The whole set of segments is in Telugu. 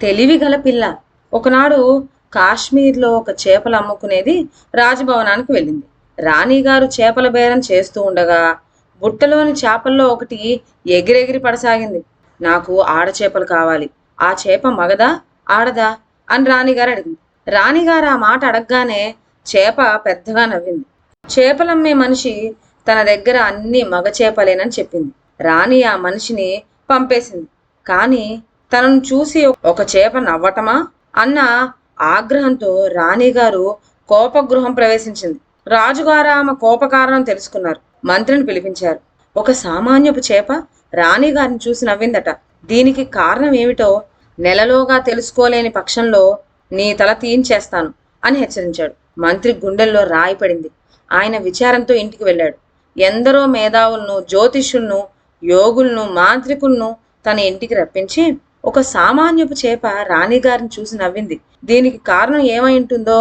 తెలివిగల పిల్ల. ఒకనాడు కాశ్మీర్లో ఒక చేపలు అమ్ముకునేది రాజభవనానికి వెళ్ళింది. రాణిగారు చేపల బేరం చేస్తూ ఉండగా బుట్టలోని చేపల్లో ఒకటి ఎగిరెగిరి పడసాగింది. నాకు ఆడచేపలు కావాలి. ఆ చేప మగదా ఆడదా అని రాణిగారు అడిగింది. రాణిగారు ఆ మాట అడగగానే చేప పెద్దగా నవ్వింది. చేపలమ్మే మనిషి తన దగ్గర అన్ని మగ చేపలేనని చెప్పింది. రాణి ఆ మనిషిని పంపేసింది. కానీ తనను చూసి ఒక చేప నవ్వటమా అన్న ఆగ్రహంతో రాణిగారు కోపగృహం ప్రవేశించింది. రాజుగారు ఆమె కోప కారణం తెలుసుకున్నారు. మంత్రిని పిలిపించారు. ఒక సామాన్యపు చేప రాణిగారిని చూసి నవ్విందట. దీనికి కారణం ఏమిటో నెలలోగా తెలుసుకోలేని పక్షంలో నీ తల తీయించేస్తాను అని హెచ్చరించాడు. మంత్రి గుండెల్లో రాయి పడింది. ఆయన విచారంతో ఇంటికి వెళ్ళాడు. ఎందరో మేధావులను, జ్యోతిష్యులను, యోగులను, మాంత్రికులను తన ఇంటికి రప్పించి ఒక సామాన్యపు చేప రాణిగారిని చూసి నవ్వింది. దీనికి కారణం ఏమై ఉంటుందో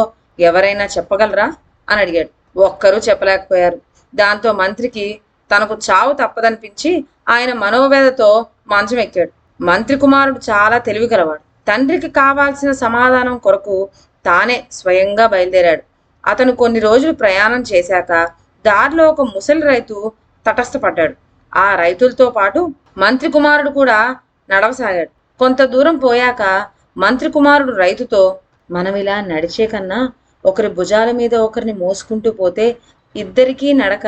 ఎవరైనా చెప్పగలరా అని అడిగాడు. ఒక్కరూ చెప్పలేకపోయారు. దాంతో మంత్రికి తనకు చావు తప్పదనిపించి ఆయన మనోవేదతో మంచం ఎక్కాడు. మంత్రి కుమారుడు చాలా తెలివిగలవాడు. తండ్రికి కావాల్సిన సమాధానం కొరకు తానే స్వయంగా బయలుదేరాడు. అతను కొన్ని రోజులు ప్రయాణం చేశాక దారిలో ఒక ముసలి రైతు తటస్థపడ్డాడు. ఆ రైతులతో పాటు మంత్రి కుమారుడు కూడా నడవసాగాడు. కొంత దూరం పోయాక మంత్రి కుమారుడు రైతుతో, మనం ఇలా నడిచే కన్నా ఒకరి భుజాల మీద ఒకరిని మోసుకుంటూ పోతే ఇద్దరికీ నడక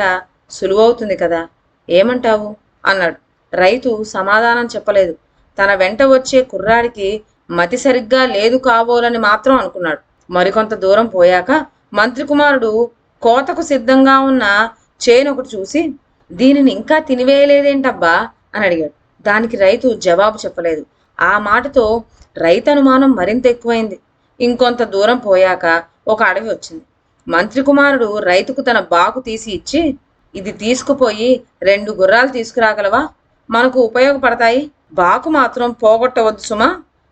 సులువవుతుంది కదా, ఏమంటావు అన్నాడు. రైతు సమాధానం చెప్పలేదు. తన వెంట వచ్చే కుర్రాడికి మతి సరిగ్గా లేదు కాబోలని మాత్రం అనుకున్నాడు. మరికొంత దూరం పోయాక మంత్రి కుమారుడు కోతకు సిద్ధంగా ఉన్న చేను ఒకటి చూసి, దీనిని ఇంకా తినివేయలేదేంటబ్బా అని అడిగాడు. దానికి రైతు జవాబు చెప్పలేదు. ఆ మాటతో రైతు అనుమానం మరింత ఎక్కువైంది. ఇంకొంత దూరం పోయాక ఒక అడవి వచ్చింది. మంత్రి కుమారుడు రైతుకు తన బాకు తీసి ఇచ్చి, ఇది తీసుకుపోయి 2 గుర్రాలు తీసుకురాగలవా, మనకు ఉపయోగపడతాయి. బాకు మాత్రం పోగొట్టవద్దు సుమా,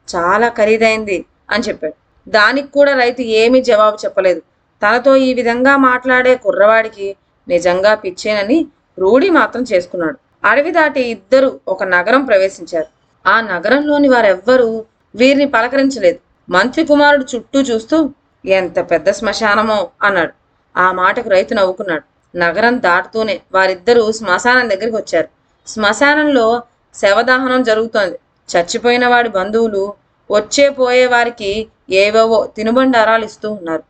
చాలా ఖరీదైంది అని చెప్పాడు. దానికి కూడా రైతు ఏమీ జవాబు చెప్పలేదు. తనతో ఈ విధంగా మాట్లాడే కుర్రవాడికి నిజంగా పిచ్చేనని రూఢి మాత్రం చేసుకున్నాడు. అడవి దాటి ఇద్దరు ఒక నగరం ప్రవేశించారు. ఆ నగరంలోని వారెవ్వరూ వీరిని పలకరించలేదు. మంత్రి కుమారుడు చుట్టూ చూస్తూ, ఎంత పెద్ద శ్మశానమో అన్నాడు. ఆ మాటకు రైతు నవ్వుకున్నాడు. నగరం దాటుతూనే వారిద్దరూ శ్మశానం దగ్గరికి వచ్చారు. శ్మశానంలో శవదహనం జరుగుతోంది. చచ్చిపోయిన వాడి బంధువులు వచ్చే పోయే వారికి ఏవేవో తినుబండారాలు ఇస్తూ ఉన్నారు.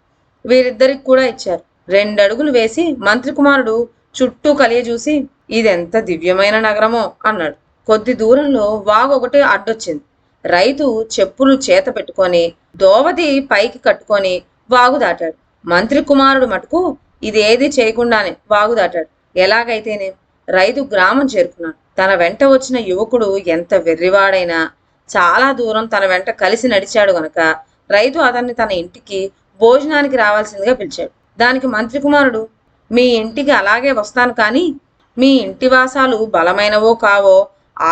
వీరిద్దరికి కూడా ఇచ్చారు. 2 అడుగులు వేసి మంత్రి కుమారుడు చుట్టూ కలియజూసి, ఇదెంత దివ్యమైన నగరమో అన్నాడు. కొద్ది దూరంలో వాగు ఒకటి అడ్డొచ్చింది. రైతు చెప్పులు చేత పెట్టుకొని దోవది పైకి కట్టుకొని వాగు దాటాడు. మంత్రి కుమారుడు మటుకు ఇదేది చేయకుండానే వాగు దాటాడు. ఎలాగైతేనే రైతు గ్రామం చేరుకున్నాడు. తన వెంట వచ్చిన యువకుడు ఎంత వెర్రివాడైనా చాలా దూరం తన వెంట కలిసి నడిచాడు గనక రైతు అతన్ని తన ఇంటికి భోజనానికి రావాల్సిందిగా పిలిచాడు. దానికి మంత్రి కుమారుడు, మీ ఇంటికి అలాగే వస్తాను, కానీ మీ ఇంటి వాసాలు బలమైనవో కావో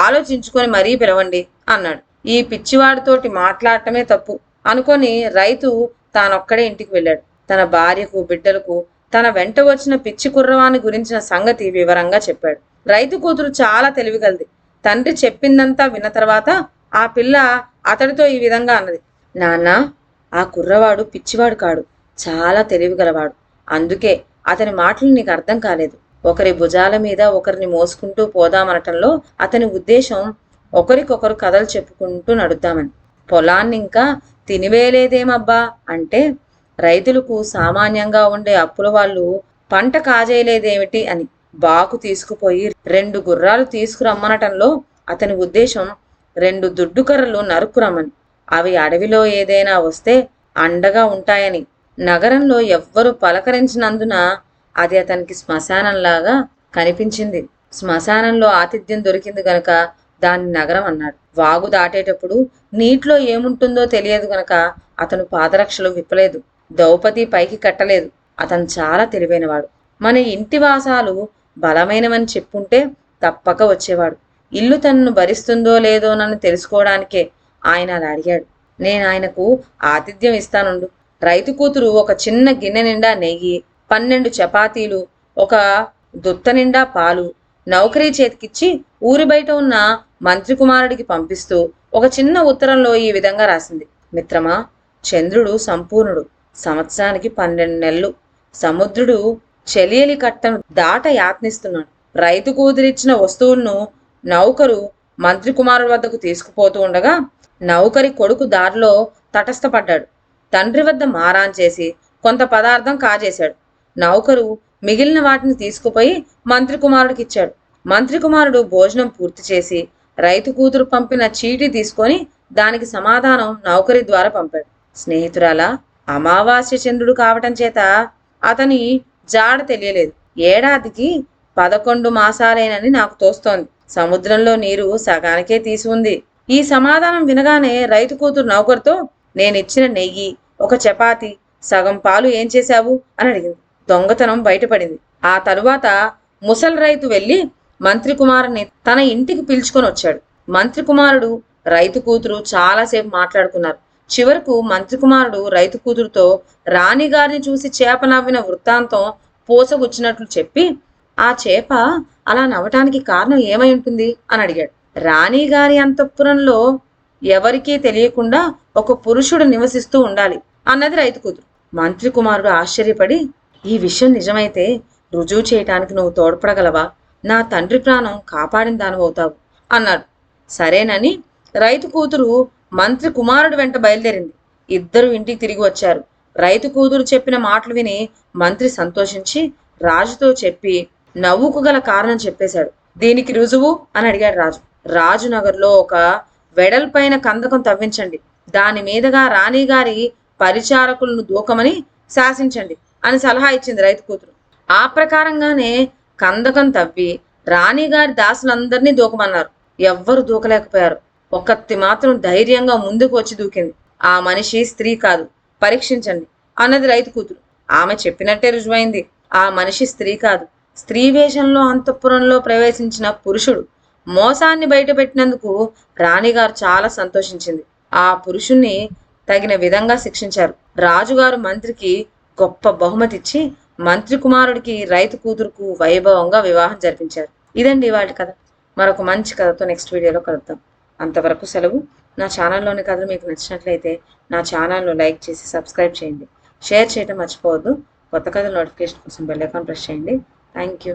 ఆలోచించుకొని మరీ పిలవండి అన్నాడు. ఈ పిచ్చివాడితోటి మాట్లాడటమే తప్పు అనుకొని రైతు తానొక్కడే ఇంటికి వెళ్ళాడు. తన భార్యకు, బిడ్డలకు తన వెంట వచ్చిన పిచ్చి కుర్రవాని గురించిన సంగతి వివరంగా చెప్పాడు. రైతు కూతురు చాలా తెలివిగలది. తండ్రి చెప్పిందంతా విన్న తర్వాత ఆ పిల్ల అతడితో ఈ విధంగా అన్నది, నాన్న, ఆ కుర్రవాడు పిచ్చివాడు కాడు, చాలా తెలివిగలవాడు. అందుకే అతని మాటలు నీకు అర్థం కాలేదు. ఒకరి భుజాల మీద ఒకరిని మోసుకుంటూ పోదామనటంలో అతని ఉద్దేశం ఒకరికొకరు కథలు చెప్పుకుంటూ నడుద్దామని. పొలాన్ని ఇంకా తినివేయలేదేమబ్బా అంటే రైతులకు సామాన్యంగా ఉండే అప్పుల వాళ్ళు పంట కాజేయలేదేమిటి అని. బాకు తీసుకుపోయి 2 గుర్రాలు తీసుకురమ్మనటంలో అతని ఉద్దేశం 2 దుడ్డుకర్రలు నరుక్కురమ్మని. అవి అడవిలో ఏదైనా వస్తే అండగా ఉంటాయని. నగరంలో ఎవ్వరూ పలకరించినందున అది అతనికి శ్మశానంలాగా కనిపించింది. శ్మశానంలో ఆతిథ్యం దొరికింది గనక దాన్ని నగరం అన్నాడు. వాగు దాటేటప్పుడు నీటిలో ఏముంటుందో తెలియదు గనక అతను పాదరక్షలు విప్పలేదు, ద్రౌపది పైకి కట్టలేదు. అతను చాలా తెలివైనవాడు. మన ఇంటి వాసాలు బలమైనవని చెప్పుంటే తప్పక వచ్చేవాడు. ఇల్లు తనను భరిస్తుందో లేదోనని తెలుసుకోవడానికే ఆయన అలా అడిగాడు. నేను ఆయనకు ఆతిథ్యం ఇస్తానుండు. రైతు కూతురు ఒక చిన్న గిన్నె నిండా నెయ్యి, 12 చపాతీలు, ఒక దుత్త నిండా పాలు, నౌకరీ చేతికిచ్చి ఊరి బయట ఉన్న మంత్రి కుమారుడికి పంపిస్తూ ఒక చిన్న ఉత్తరంలో ఈ విధంగా రాసింది. మిత్రమా, చంద్రుడు సంపూర్ణుడు, సంవత్సరానికి 12 నెలలు. సముద్రుడు చెలియలి కట్టను దాట యాత్నిస్తున్నాడు. రైతు కూతురిచ్చిన వస్తువులను నౌకరు మంత్రి కుమారుడి వద్దకు తీసుకుపోతూ ఉండగా నౌకరి కొడుకు దారిలో తటస్థపడ్డాడు. తండ్రి వద్ద మారాన్ చేసి కొంత పదార్థం కాజేశాడు. నౌకరు మిగిలిన వాటిని తీసుకుపోయి మంత్రి కుమారుడికి ఇచ్చాడు. మంత్రి కుమారుడు భోజనం పూర్తి చేసి రైతు కూతురు పంపిన చీటీ తీసుకొని దానికి సమాధానం నౌకరి ద్వారా పంపాడు. స్నేహితురాలా, అమావాస్య చంద్రుడు కావటం చేత అతని జాడ తెలియలేదు. ఏడాదికి 11 మాసాలేనని నాకు తోస్తోంది. సముద్రంలో నీరు సగానికే తీసి ఉంది. ఈ సమాధానం వినగానే రైతు కూతురు నౌకరుతో, నేనిచ్చిన నెయ్యి, ఒక చపాతి, సగం పాలు ఏం చేశావు అని అడిగింది. దొంగతనం బయటపడింది. ఆ తరువాత ముసలి రైతు వెళ్లి మంత్రి కుమారుని తన ఇంటికి పిలుచుకొని వచ్చాడు. మంత్రి కుమారుడు రైతు కూతురు చాలాసేపు మాట్లాడుకున్నారు. చివరకు మంత్రి కుమారుడు రైతు కూతురుతో రాణిగారిని చూసి చేప నవ్విన వృత్తాంతం పోసగుచ్చినట్లు చెప్పి, ఆ చేప అలా నవ్వటానికి కారణం ఏమై ఉంటుంది అని అడిగాడు. రాణిగారి అంతఃపురంలో ఎవరికీ తెలియకుండా ఒక పురుషుడు నివసిస్తూ ఉండాలి అన్నది రైతు కూతురు. మంత్రి కుమారుడు ఆశ్చర్యపడి, ఈ విషయం నిజమైతే రుజువు చేయటానికి నువ్వు తోడ్పడగలవా? నా తండ్రి ప్రాణం కాపాడిన దానివవుతావు అన్నాడు. సరేనని రైతు కూతురు మంత్రి కుమారుడు వెంట బయలుదేరింది. ఇద్దరు ఇంటికి తిరిగి వచ్చారు. రైతు కూతురు చెప్పిన మాటలు విని మంత్రి సంతోషించి రాజుతో చెప్పి నవ్వుకు గల కారణం చెప్పేశాడు. దీనికి రుజువు అని అడిగాడు రాజు. రాజునగర్లో ఒక వెడల్పైన కందకం తవ్వించండి, దాని మీదుగా రాణిగారి పరిచారకులను దూకమని శాసించండి అని సలహా ఇచ్చింది రైతు కూతురు. ఆ ప్రకారంగానే కందకం తవ్వి రాణిగారి దాసులందరినీ దూకమన్నారు. ఎవ్వరు దూకలేకపోయారు. ఒక్కత్తి మాత్రం ధైర్యంగా ముందుకు వచ్చి దూకింది. ఆ మనిషి స్త్రీ కాదు, పరీక్షించండి అన్నది రైతు కూతురు. ఆమె చెప్పినట్టే రుజువైంది. ఆ మనిషి స్త్రీ కాదు, స్త్రీ వేషంలో అంతఃపురంలో ప్రవేశించిన పురుషుడు. మోసాన్ని బయటపెట్టినందుకు రాణిగారు చాలా సంతోషించింది. ఆ పురుషుణ్ణి తగిన విధంగా శిక్షించారు. రాజుగారు మంత్రికి గొప్ప బహుమతి ఇచ్చి మంత్రి కుమారుడికి రైతు కూతురుకు వైభవంగా వివాహం జరిపించారు. ఇదండి వాటి కథ. మరొక మంచి కథతో నెక్స్ట్ వీడియోలో కలుద్దాం. అంతవరకు సెలవు. నా ఛానల్లోని కథలు మీకు నచ్చినట్లయితే నా ఛానల్ను లైక్ చేసి సబ్స్క్రైబ్ చేయండి. షేర్ చేయడం మర్చిపోవద్దు. కొత్త కథల నోటిఫికేషన్ కోసం బెల్ ఐకాన్ ప్రెస్ చేయండి. Thank you.